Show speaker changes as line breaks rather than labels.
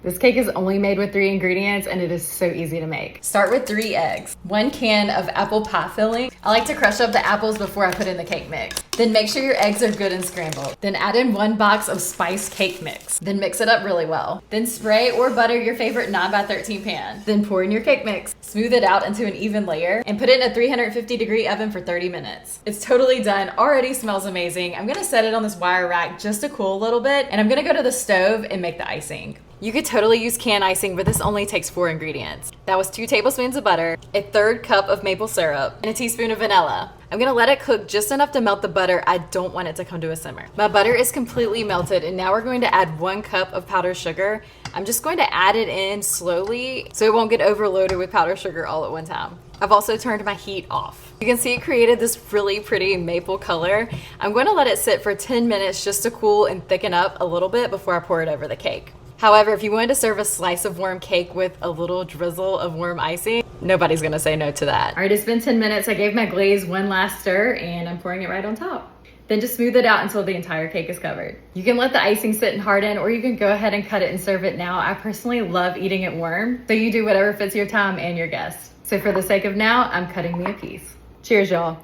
This cake is only made with 3 ingredients and it is so easy to make. Start with 3 eggs, 1 can of apple pie filling. I like to crush up the apples before I put in the cake mix. Then make sure your eggs are good and scrambled. Then add in 1 box of spiced cake mix. Then mix it up really well. Then spray or butter your favorite 9x13 pan. Then pour in your cake mix. Smooth it out into an even layer and put it in a 350-degree oven for 30 minutes. It's totally done, already smells amazing. I'm gonna set it on this wire rack just to cool a little bit, and I'm gonna go to the stove and make the icing. You could totally use canned icing, but this only takes 4 ingredients. That was 2 tablespoons of butter, a 1/3 cup of maple syrup, and a teaspoon of vanilla. I'm gonna let it cook just enough to melt the butter. I don't want it to come to a simmer. My butter is completely melted, and now we're going to add 1 cup of powdered sugar. I'm just going to add it in slowly so it won't get overloaded with powdered sugar all at one time. I've also turned my heat off. You can see it created this really pretty maple color. I'm going to let it sit for 10 minutes just to cool and thicken up a little bit before I pour it over the cake. However, if you wanted to serve a slice of warm cake with a little drizzle of warm icing, nobody's gonna say no to that. All right, it's been 10 minutes. I gave my glaze one last stir and I'm pouring it right on top. Then just smooth it out until the entire cake is covered. You can let the icing sit and harden, or you can go ahead and cut it and serve it now. I personally love eating it warm, so you do whatever fits your time and your guests. So for the sake of now, I'm cutting me a piece. Cheers, y'all.